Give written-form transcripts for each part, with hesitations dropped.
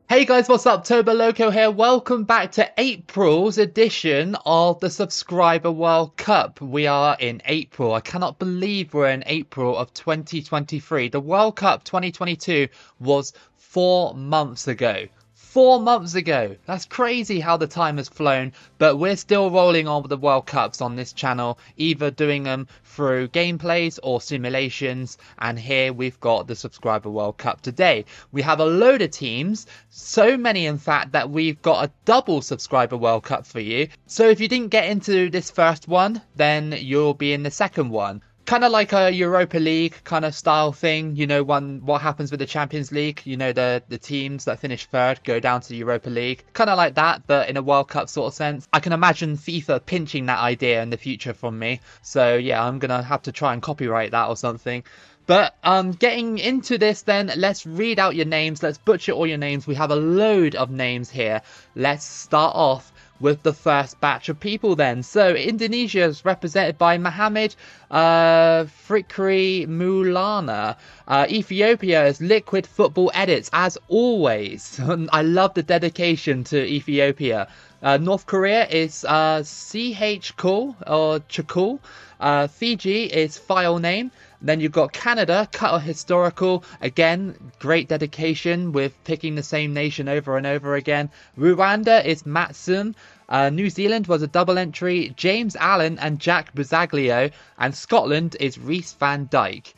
Hey guys, what's up? Toboloco here. Welcome back to April's edition of the Subscriber World Cup. We are in April. I cannot believe we're in April of 2023. The World Cup 2022 was 4 months ago. 4 months ago. That's crazy how the time has flown, but we're still rolling on with the World Cups on this channel, either doing them through gameplays or simulations, and here we've got the Subscriber World Cup today. We have a load of teams, so many in fact that we've got a double Subscriber World Cup for you. So if you didn't get into this first one, then you'll be in the second one. Kind of like a Europa League kind of style thing, what happens with the Champions League, the teams that finish third go down to the Europa League. Kind of like that, but in a World Cup sort of sense. I can imagine FIFA pinching that idea in the future from me. So yeah, I'm going to have to try and copyright that or something. But getting into this then, let's read out your names. Let's butcher all your names. We have a load of names here. Let's start off with the first batch of people then. So Indonesia is represented by Mohammed Fikri Maulana. Ethiopia is Liquid Football Edits, as always. I love the dedication to Ethiopia. North Korea is CH Cool or Chakul. Fiji is File Name. Then you've got Canada, Cut Historical. Again, great dedication with picking the same nation over and over again. Rwanda is Matsum. New Zealand was a double entry, James Allen and Jack Buzaglio. And Scotland is Rhys van Dijk.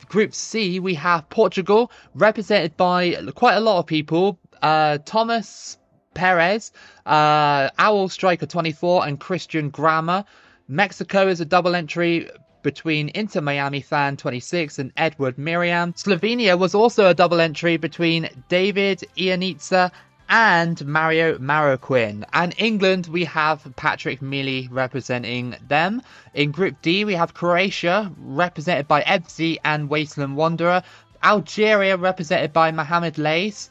Group C, we have Portugal, represented by quite a lot of people. Thomas Perez, Owl Striker 24 and Christian Grammer. Mexico is a double entry between Inter Miami Fan 26 and Edward Miriam. Slovenia was also a double entry between David Ianitsa and Mario Marroquin. And England, we have Patrick Mealy representing them. In Group D, we have Croatia, represented by Ebsi and Wasteland Wanderer. Algeria, represented by Mohamed Lace.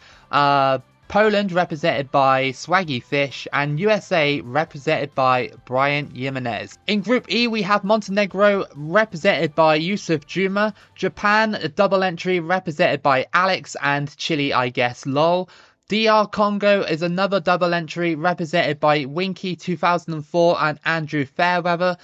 Poland represented by Swaggy Fish, and USA represented by Brian Jimenez. In Group E, we have Montenegro represented by Yusuf Juma. Japan, a double entry represented by Alex and Chile, I guess, lol. DR Congo is another double entry represented by Winky 2004 and Andrew Fairweather.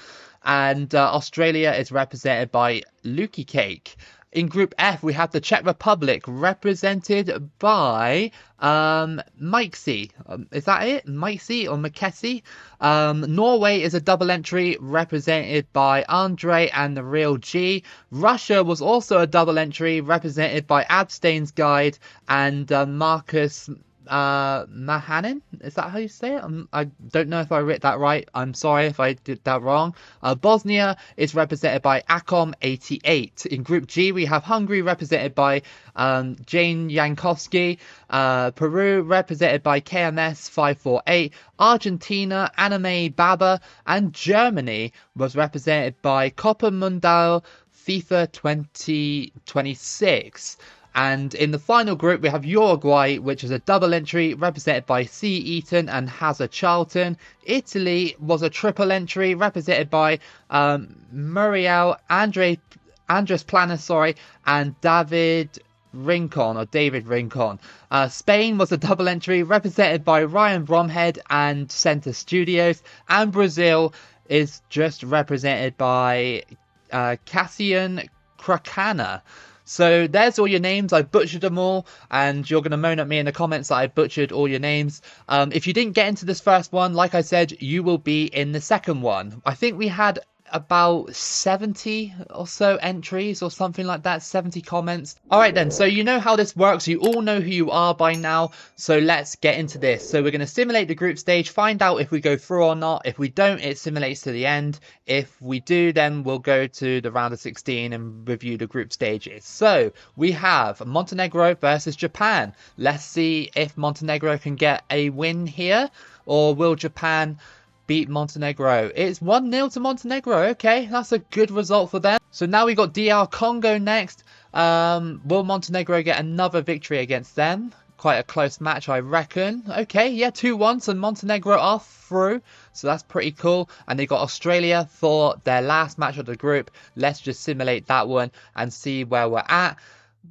And Australia is represented by Lukey Cake. In Group F, we have the Czech Republic, represented by Mikesy. Is that it? Mikesy or McKessie? Norway is a double entry, represented by Andre and the Real G. Russia was also a double entry, represented by Abstain's Guide and Marcus Mahanin. Is that how you say it? I don't know if I wrote that right. I'm sorry if I did that wrong. Bosnia is represented by Acom88. In Group G, we have Hungary represented by Jane Yankowski. Peru represented by KMS548. Argentina, Anime Baba. And Germany was represented by Copper Mundial FIFA 2026. And in the final group, we have Uruguay, which is a double entry represented by C. Eaton and Hazard Charlton. Italy was a triple entry represented by Muriel, Andres Planas, and David Rincon. Spain was a double entry represented by Ryan Bromhead and Center Studios. And Brazil is just represented by Cassian Krakana. So there's all your names. I butchered them all, and you're going to moan at me in the comments that I butchered all your names. If you didn't get into this first one, like I said, you will be in the second one. I think we had about 70 or so entries or something like that, 70 comments. Alright then, so you know how this works, you all know who you are by now, so let's get into this. So we're going to simulate the group stage, find out if we go through or not. If we don't, it simulates to the end. If we do, then we'll go to the round of 16 and review the group stages. So we have Montenegro versus Japan. Let's see if Montenegro can get a win here, or will Japan beat Montenegro. It's 1-0 to Montenegro. Okay, that's a good result for them. So now we got DR Congo next. Will Montenegro get another victory against them? Quite a close match, I reckon. Okay, yeah, 2-1, so Montenegro are through. So that's pretty cool. And they got Australia for their last match of the group. Let's just simulate that one and see where we're at.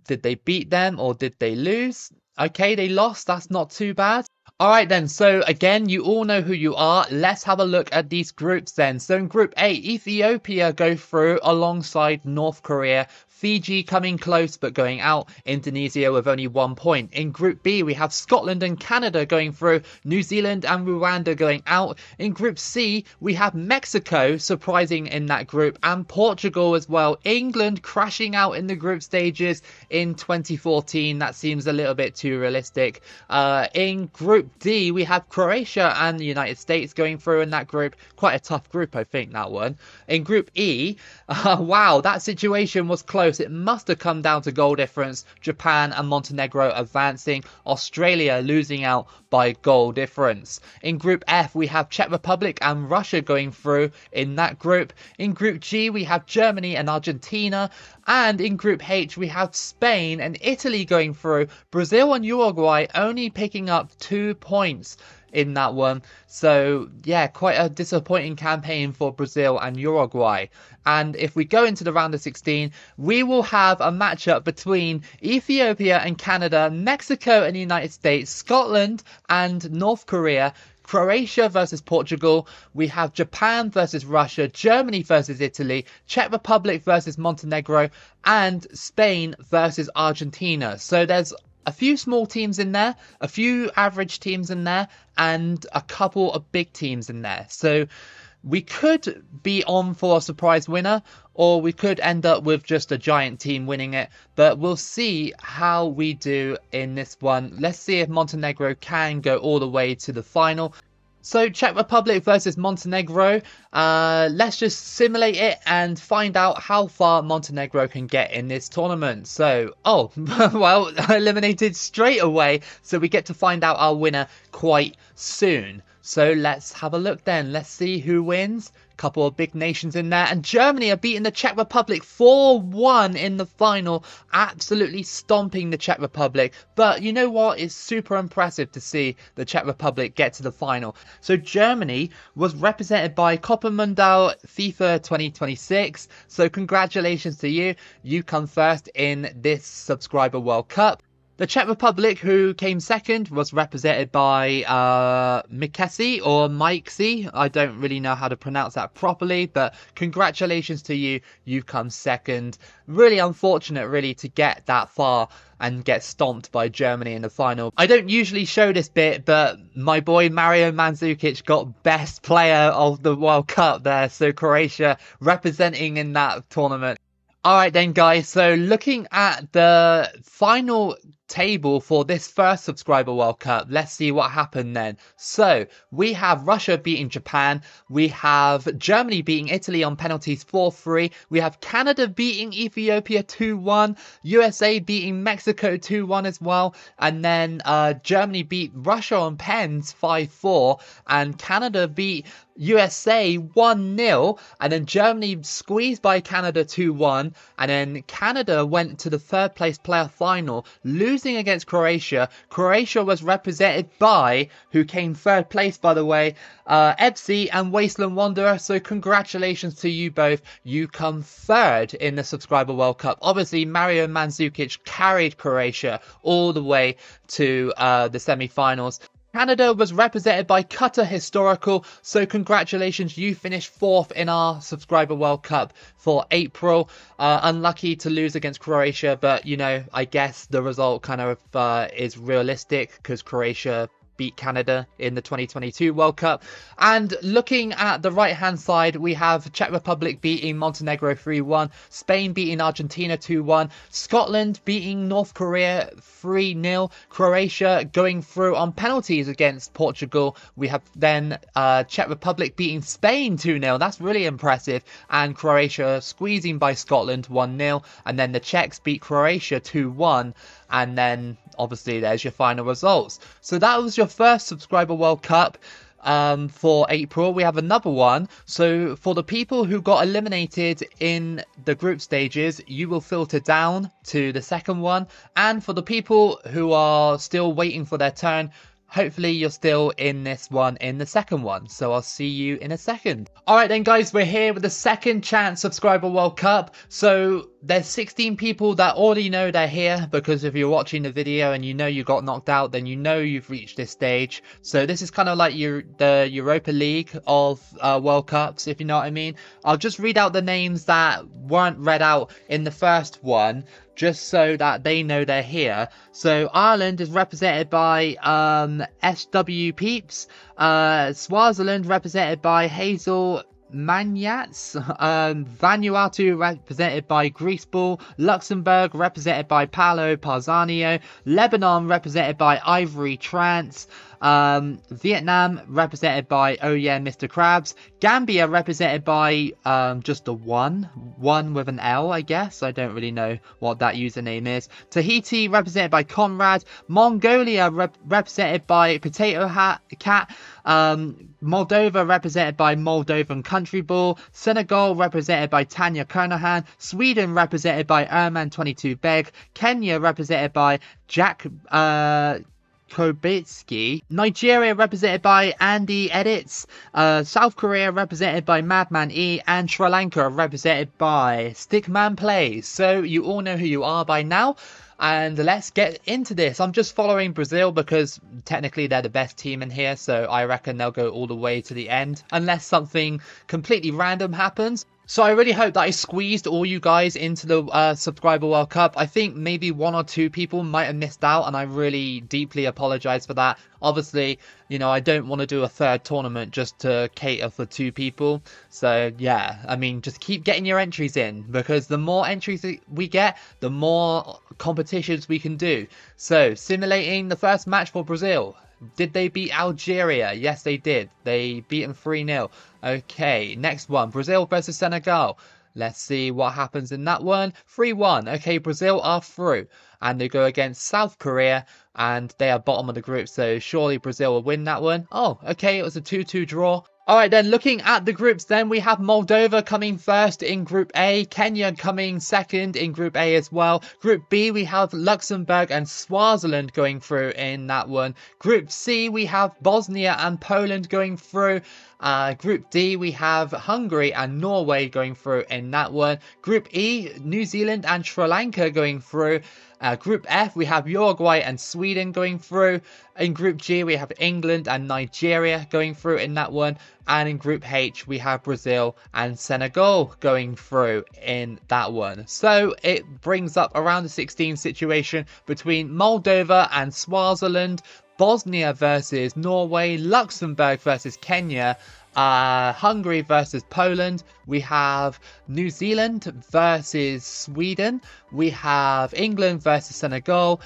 Did they beat them or did they lose? Okay, they lost. That's not too bad. Alright then, so again, you all know who you are. Let's have a look at these groups then. So in Group A, Ethiopia go through alongside North Korea. Fiji coming close but going out. Indonesia with only 1 point. In Group B, we have Scotland and Canada going through. New Zealand and Rwanda going out. In Group C, we have Mexico surprising in that group and Portugal as well. England crashing out in the group stages in 2014. That seems a little bit too realistic. In Group D, we have Croatia and the United States going through in that group. Quite a tough group, I think, that one. In Group E, wow, that situation was close. It must have come down to goal difference. Japan and Montenegro advancing. Australia losing out by goal difference. In Group F, we have Czech Republic and Russia going through in that group. In Group G, we have Germany and Argentina. And in Group H, we have Spain and Italy going through. Brazil and Uruguay only picking up 2 points in that one. So yeah, quite a disappointing campaign for Brazil and Uruguay. And if we go into the round of 16, we will have a matchup between Ethiopia and Canada, Mexico and the United States, Scotland and North Korea, Croatia versus Portugal. We have Japan versus Russia, Germany versus Italy, Czech Republic versus Montenegro, and Spain versus Argentina. So there's a few small teams in there, a few average teams in there, and a couple of big teams in there. So we could be on for a surprise winner, or we could end up with just a giant team winning it. But we'll see how we do in this one. Let's see if Montenegro can go all the way to the final. So Czech Republic versus Montenegro, let's just simulate it and find out how far Montenegro can get in this tournament. So, well, eliminated straight away, so we get to find out our winner quite soon. So let's have a look then. Let's see who wins. Couple of big nations in there, and Germany are beating the Czech Republic 4-1 in the final, absolutely stomping the Czech Republic. But you know what, it's super impressive to see the Czech Republic get to the final. So Germany was represented by Copa Mundial FIFA 2026, so congratulations to you, you come first in this Subscriber World Cup. The Czech Republic, who came second, was represented by Mikesi or Mikesy. I don't really know how to pronounce that properly, but congratulations to you. You've come second. Really unfortunate, really, to get that far and get stomped by Germany in the final. I don't usually show this bit, but my boy Mario Mandzukic got best player of the World Cup there. So Croatia representing in that tournament. Alright then guys, so looking at the final table for this first Subscriber World Cup, let's see what happened then. So we have Russia beating Japan, we have Germany beating Italy on penalties 4-3, we have Canada beating Ethiopia 2-1, USA beating Mexico 2-1 as well, and then Germany beat Russia on pens 5-4, and Canada beat USA 1-0, and then Germany squeezed by Canada 2-1, and then Canada went to the third place player final, losing against Croatia. Croatia was represented by, who came third place by the way, Ebsy and Wasteland Wanderer, so congratulations to you both. You come third in the Subscriber World Cup. Obviously Mario Mandzukic carried Croatia all the way to the semi-finals. Canada was represented by Qatar Historical, so congratulations, you finished fourth in our Subscriber World Cup for April. Unlucky to lose against Croatia, but you know, I guess the result kind of is realistic because Croatia beat Canada in the 2022 World Cup. And looking at the right hand side, we have Czech Republic beating Montenegro 3-1, Spain beating Argentina 2-1, Scotland beating North Korea 3-0, Croatia going through on penalties against Portugal. We have then Czech Republic beating Spain 2-0, that's really impressive, and Croatia squeezing by Scotland 1-0, and then the Czechs beat Croatia 2-1, and then obviously there's your final results. So that was your first Subscriber World Cup for April. We have another one. So for the people who got eliminated in the group stages, you will filter down to the second one. And for the people who are still waiting for their turn, hopefully you're still in this one, in the second one. So I'll see you in a second. Alright then guys, we're here with the second chance Subscriber World Cup. So there's 16 people that already know they're here, because if you're watching the video and you know you got knocked out, then you know you've reached this stage. So this is kind of like the Europa League of World Cups, if you know what I mean. I'll just read out the names that weren't read out in the first one, just so that they know they're here. So Ireland is represented by SW Peeps, Swaziland represented by Hazel Manyats, Vanuatu represented by Greaseball, Luxembourg represented by Paolo Parzanio, Lebanon represented by Ivory Trance, Vietnam represented by Oh Yeah Mr. Krabs, Gambia represented by just a one with an L, I guess. I don't really know what that username is. Tahiti represented by Conrad, Mongolia represented by Potato Cat, Moldova represented by Moldovan Country Ball, Senegal represented by Tanya Kernahan, Sweden represented by Erman22 Beg, Kenya represented by Jack Kobitsky, Nigeria represented by Andy Edits, South Korea represented by Madman E, and Sri Lanka represented by Stickman Plays. So you all know who you are by now. And let's get into this. I'm just following Brazil because technically they're the best team in here. So I reckon they'll go all the way to the end unless something completely random happens. So I really hope that I squeezed all you guys into the Subscriber World Cup. I think maybe 1 or 2 people might have missed out, and I really deeply apologize for that. Obviously, you know, I don't want to do a third tournament just to cater for 2 people. So yeah, I mean, just keep getting your entries in, because the more entries we get, the more competitions we can do. So simulating the first match for Brazil. Did they beat Algeria? Yes, they did. They beat them 3-0. Okay, next one. Brazil versus Senegal. Let's see what happens in that one. 3-1. Okay, Brazil are through. And they go against South Korea. And they are bottom of the group. So surely Brazil will win that one. Oh, okay. It was a 2-2 draw. Alright then, looking at the groups then, we have Moldova coming first in Group A, Kenya coming second in Group A as well. Group B, we have Luxembourg and Swaziland going through in that one. Group C, we have Bosnia and Poland going through. Group D, we have Hungary and Norway going through in that one. Group E, New Zealand and Sri Lanka going through. Group F, we have Uruguay and Sweden going through. In Group G, we have England and Nigeria going through in that one. And in Group H, we have Brazil and Senegal going through in that one. So it brings up around the 16 situation between Moldova and Swaziland, Bosnia versus Norway, Luxembourg versus Kenya, Hungary versus Poland, we have New Zealand versus Sweden, we have England versus Senegal,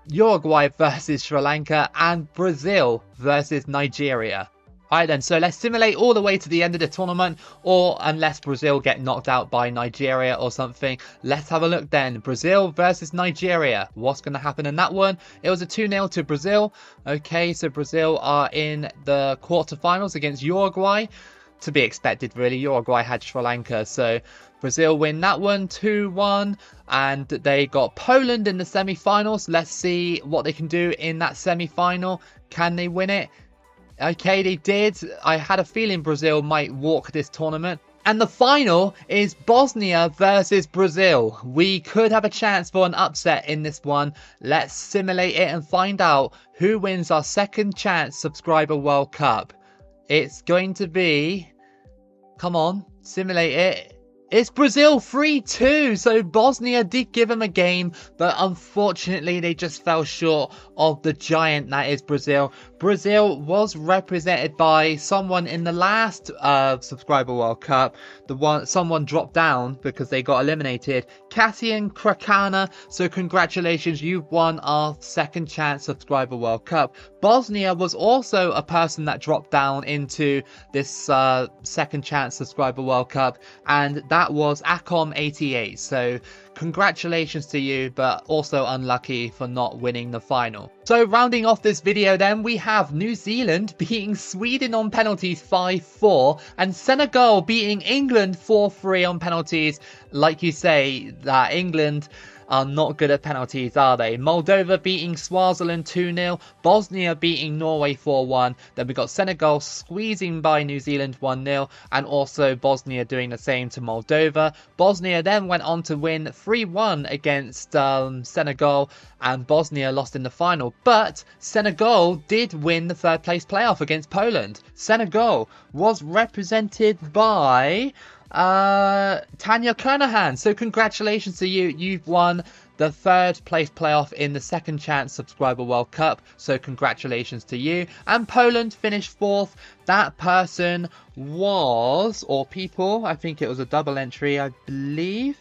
Uruguay versus Sri Lanka, and Brazil versus Nigeria. Alright then, so let's simulate all the way to the end of the tournament, or unless Brazil get knocked out by Nigeria or something. Let's have a look then. Brazil versus Nigeria. What's going to happen in that one? It was a 2-0 to Brazil. Okay, so Brazil are in the quarterfinals against Uruguay. To be expected, really. Uruguay had Sri Lanka, so Brazil win that one 2-1, and they got Poland in the semi-finals. Let's see what they can do in that semi-final. Can they win it? Okay, they did. I had a feeling Brazil might walk this tournament. And the final is Bosnia versus Brazil. We could have a chance for an upset in this one. Let's simulate it and find out who wins our second chance Subscriber World Cup. It's going to be... Come on, simulate it. It's Brazil 3-2, so Bosnia did give them a game, but unfortunately they just fell short of the giant that is Brazil. Brazil was represented by someone in the last Subscriber World Cup. Someone dropped down because they got eliminated. Cassian Krakana, so congratulations, you've won our second chance Subscriber World Cup. Bosnia was also a person that dropped down into this second chance Subscriber World Cup, and that was Acom88. So congratulations to you, but also unlucky for not winning the final. So rounding off this video then, we have New Zealand beating Sweden on penalties 5-4, and Senegal beating England 4-3 on penalties. Like you say, that England are not good at penalties, are they? Moldova beating Swaziland 2-0, Bosnia beating Norway 4-1, then we got Senegal squeezing by New Zealand 1-0, and also Bosnia doing the same to Moldova. Bosnia then went on to win 3-1 against Senegal, and Bosnia lost in the final. But Senegal did win the third place playoff against Poland. Senegal was represented by Tanya Kernahan. So congratulations to you. You've won the third place playoff in the Second Chance Subscriber World Cup. So congratulations to you. And Poland finished fourth. That person was, or people, I think it was a double entry, I believe.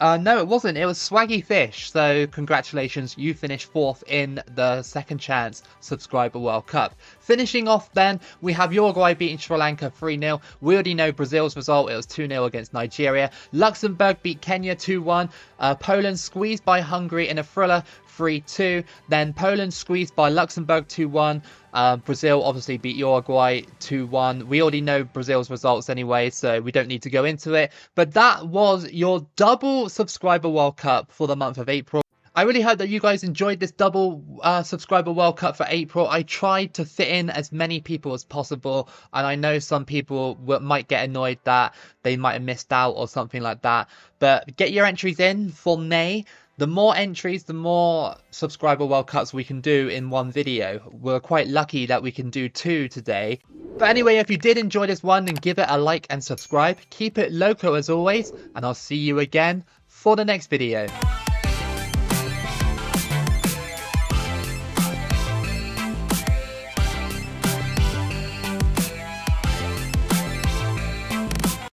No, it wasn't. It was Swaggy Fish. So congratulations, you finished fourth in the Second Chance Subscriber World Cup. Finishing off then, we have Uruguay beating Sri Lanka 3-0. We already know Brazil's result. It was 2-0 against Nigeria. Luxembourg beat Kenya 2-1. Poland squeezed by Hungary in a thriller 3-2. Then Poland squeezed by Luxembourg 2-1. Brazil obviously beat Uruguay 2-1. We already know Brazil's results anyway, so we don't need to go into it. But that was your double subscriber World Cup for the month of April. I really hope that you guys enjoyed this double subscriber World Cup for April. I tried to fit in as many people as possible, and I know some people might get annoyed that they might have missed out or something like that. But get your entries in for May. The more entries, the more subscriber World Cups we can do in one video. We're quite lucky that we can do 2 today. But anyway, if you did enjoy this one, then give it a like and subscribe. Keep it loco as always, and I'll see you again for the next video.